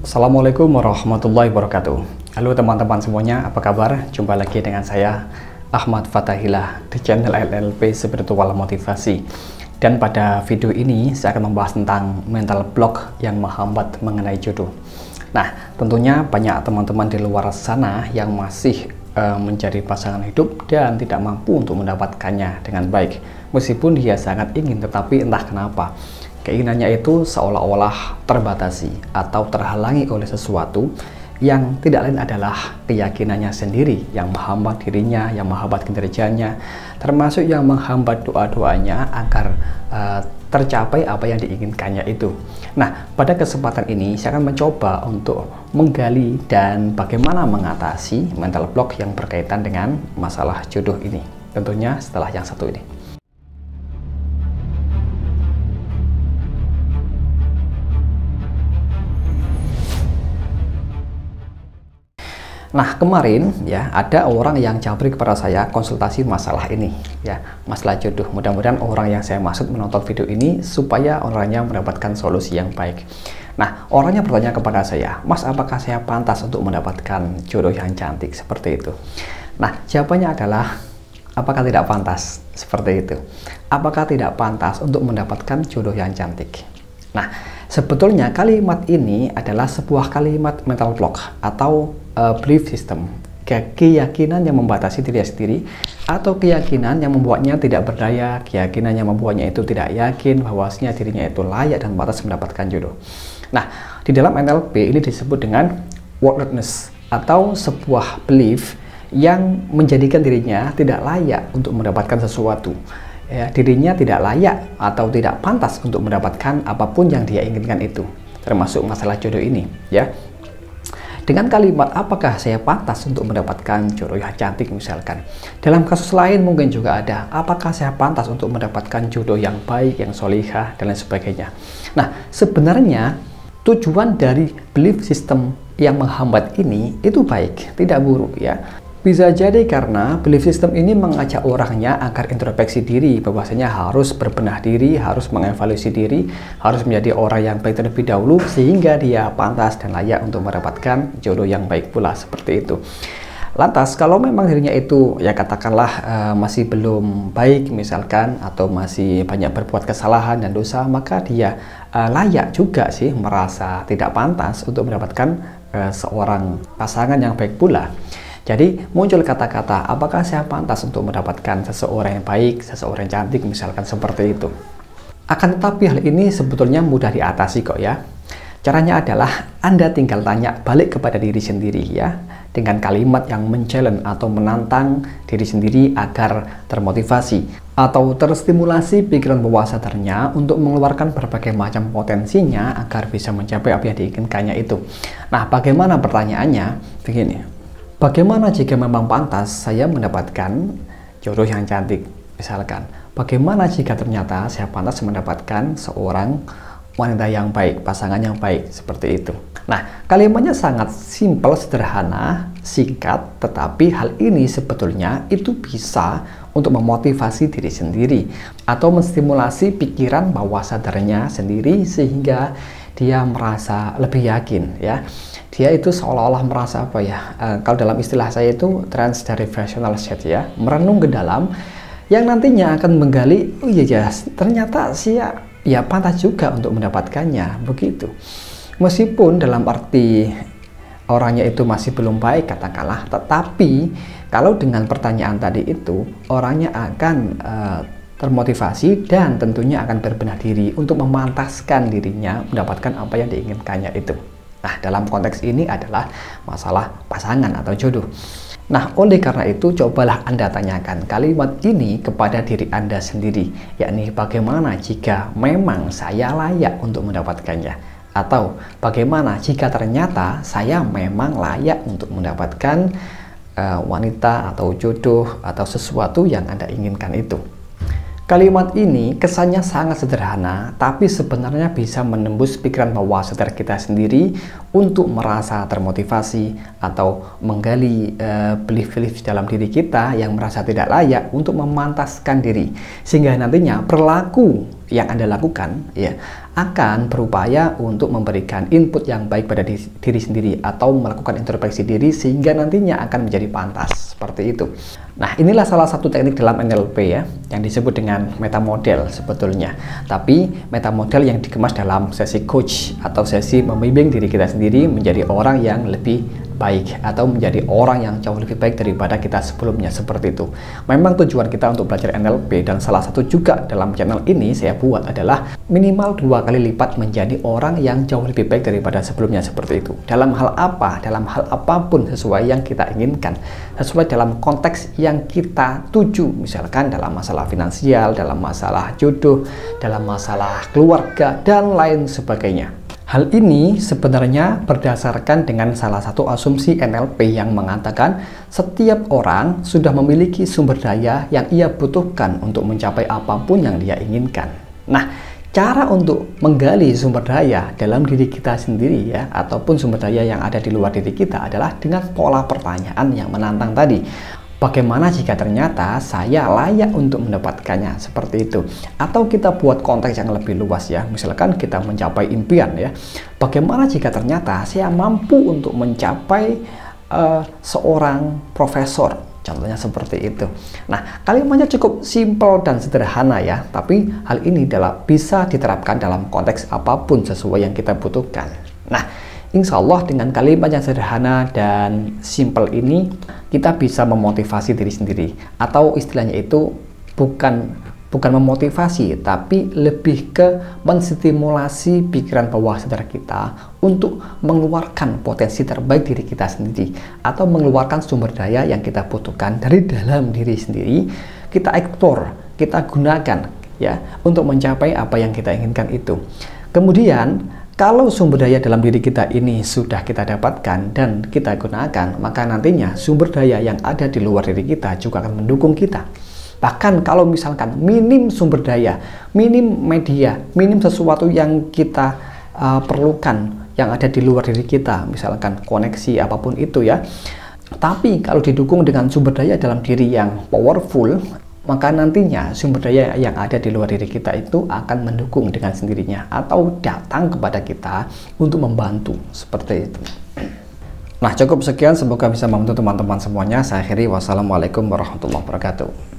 Assalamualaikum warahmatullahi wabarakatuh. Halo teman-teman semuanya, apa kabar? Jumpa lagi dengan saya Ahmad Fatahillah di channel LLP Spiritual Motivasi. Dan pada video ini saya akan membahas tentang mental block yang menghambat mengenai jodoh. Nah, tentunya banyak teman-teman di luar sana yang masih mencari pasangan hidup dan tidak mampu untuk mendapatkannya dengan baik. Meskipun dia sangat ingin, tetapi entah kenapa keinginannya itu seolah-olah terbatasi atau terhalangi oleh sesuatu yang tidak lain adalah keyakinannya sendiri yang menghambat dirinya, yang menghambat kinerjanya, termasuk yang menghambat doa-doanya agar tercapai apa yang diinginkannya itu. Nah, pada kesempatan ini saya akan mencoba untuk menggali dan bagaimana mengatasi mental block yang berkaitan dengan masalah jodoh ini. Tentunya setelah yang satu ini. Nah, kemarin ya ada orang yang japri kepada saya konsultasi masalah ini ya, masalah jodoh. Mudah-mudahan orang yang saya maksud menonton video ini supaya orangnya mendapatkan solusi yang baik. Nah, orangnya bertanya kepada saya, "Mas, apakah saya pantas untuk mendapatkan jodoh yang cantik seperti itu?" Nah, jawabannya adalah apakah tidak pantas seperti itu? Apakah tidak pantas untuk mendapatkan jodoh yang cantik? Nah, sebetulnya kalimat ini adalah sebuah kalimat mental block atau belief system, keyakinan yang membatasi diri sendiri atau keyakinan yang membuatnya tidak berdaya, keyakinan yang membuatnya itu tidak yakin bahwasanya dirinya itu layak dan pantas mendapatkan jodoh. Nah, di dalam NLP ini disebut dengan worthlessness atau sebuah belief yang menjadikan dirinya tidak layak untuk mendapatkan sesuatu. Ya, dirinya tidak layak atau tidak pantas untuk mendapatkan apapun yang dia inginkan itu, termasuk masalah jodoh ini ya. Dengan kalimat apakah saya pantas untuk mendapatkan jodoh yang cantik misalkan. Dalam kasus lain mungkin juga ada apakah saya pantas untuk mendapatkan jodoh yang baik, yang solihah dan lain sebagainya. Nah, sebenarnya tujuan dari belief system yang menghambat ini itu baik, tidak buruk ya. Bisa jadi karena belief system ini mengajak orangnya agar introspeksi diri, bahwasanya harus berbenah diri, harus mengevaluasi diri, harus menjadi orang yang baik terlebih dahulu sehingga dia pantas dan layak untuk mendapatkan jodoh yang baik pula, seperti itu. Lantas kalau memang dirinya itu ya katakanlah masih belum baik misalkan, atau masih banyak berbuat kesalahan dan dosa, maka dia layak juga sih merasa tidak pantas untuk mendapatkan seorang pasangan yang baik pula. Jadi muncul kata-kata apakah saya pantas untuk mendapatkan seseorang yang baik, seseorang yang cantik misalkan, seperti itu. Akan tetapi hal ini sebetulnya mudah diatasi kok ya. Caranya adalah Anda tinggal tanya balik kepada diri sendiri ya, dengan kalimat yang men-challenge atau menantang diri sendiri agar termotivasi atau terstimulasi pikiran bawah sadarnya untuk mengeluarkan berbagai macam potensinya agar bisa mencapai apa yang diinginkannya itu. Nah, bagaimana pertanyaannya? Begini. Bagaimana jika memang pantas saya mendapatkan jodoh yang cantik misalkan? Bagaimana jika ternyata saya pantas mendapatkan seorang wanita yang baik, pasangan yang baik, seperti itu. Nah, kalimatnya sangat simpel, sederhana, singkat, tetapi hal ini sebetulnya itu bisa untuk memotivasi diri sendiri atau menstimulasi pikiran bawah sadarnya sendiri sehingga dia merasa lebih yakin ya. Dia itu seolah-olah merasa apa ya, kalau dalam istilah saya itu transderivational state ya, merenung ke dalam yang nantinya akan menggali, oh iya ya ternyata saya ya pantas juga untuk mendapatkannya, begitu. Meskipun dalam arti orangnya itu masih belum baik katakanlah, tetapi kalau dengan pertanyaan tadi itu orangnya akan termotivasi dan tentunya akan berbenah diri untuk memantaskan dirinya mendapatkan apa yang diinginkannya itu. Nah, dalam konteks ini adalah masalah pasangan atau jodoh. Nah, oleh karena itu cobalah Anda tanyakan kalimat ini kepada diri Anda sendiri, yakni bagaimana jika memang saya layak untuk mendapatkannya, atau bagaimana jika ternyata saya memang layak untuk mendapatkan wanita atau jodoh atau sesuatu yang Anda inginkan itu. Kalimat ini kesannya sangat sederhana, tapi sebenarnya bisa menembus pikiran bawah sadar kita sendiri untuk merasa termotivasi atau menggali belief-belief dalam diri kita yang merasa tidak layak untuk memantaskan diri. Sehingga nantinya perilaku yang Anda lakukan ya akan berupaya untuk memberikan input yang baik pada diri sendiri atau melakukan introspeksi diri sehingga nantinya akan menjadi pantas seperti itu. Nah, inilah salah satu teknik dalam NLP ya yang disebut dengan metamodel sebetulnya. Tapi metamodel yang dikemas dalam sesi coach atau sesi membimbing diri kita sendiri menjadi orang yang lebih baik atau menjadi orang yang jauh lebih baik daripada kita sebelumnya seperti itu. Memang tujuan kita untuk belajar NLP dan salah satu juga dalam channel ini saya buat adalah minimal 2 kali lipat menjadi orang yang jauh lebih baik daripada sebelumnya seperti itu. Dalam hal apa? Dalam hal apapun sesuai yang kita inginkan, sesuai dalam konteks yang kita tuju, misalkan dalam masalah finansial, dalam masalah jodoh, dalam masalah keluarga dan lain sebagainya. Hal ini sebenarnya berdasarkan dengan salah satu asumsi NLP yang mengatakan setiap orang sudah memiliki sumber daya yang ia butuhkan untuk mencapai apapun yang dia inginkan. Nah, cara untuk menggali sumber daya dalam diri kita sendiri ya, ataupun sumber daya yang ada di luar diri kita adalah dengan pola pertanyaan yang menantang tadi. Bagaimana jika ternyata saya layak untuk mendapatkannya seperti itu? Atau kita buat konteks yang lebih luas ya, misalkan kita mencapai impian ya. Bagaimana jika ternyata saya mampu untuk mencapai seorang profesor? Contohnya seperti itu. Nah, kalimatnya cukup simpel dan sederhana ya, tapi hal ini bisa diterapkan dalam konteks apapun sesuai yang kita butuhkan. Nah, insya Allah dengan kalimat yang sederhana dan simpel ini kita bisa memotivasi diri sendiri, atau istilahnya itu bukan memotivasi tapi lebih ke menstimulasi pikiran bawah sadar kita untuk mengeluarkan potensi terbaik diri kita sendiri atau mengeluarkan sumber daya yang kita butuhkan dari dalam diri sendiri. Kita eksplor, kita gunakan ya untuk mencapai apa yang kita inginkan itu. Kemudian kalau sumber daya dalam diri kita ini sudah kita dapatkan dan kita gunakan, maka nantinya sumber daya yang ada di luar diri kita juga akan mendukung kita. Bahkan kalau misalkan minim sumber daya, minim media, minim sesuatu yang kita perlukan yang ada di luar diri kita, misalkan koneksi apapun itu ya. Tapi kalau didukung dengan sumber daya dalam diri yang powerful, maka nantinya sumber daya yang ada di luar diri kita itu akan mendukung dengan sendirinya atau datang kepada kita untuk membantu seperti itu. Nah, cukup sekian, semoga bisa membantu teman-teman semuanya. Saya akhiri, wassalamualaikum warahmatullahi wabarakatuh.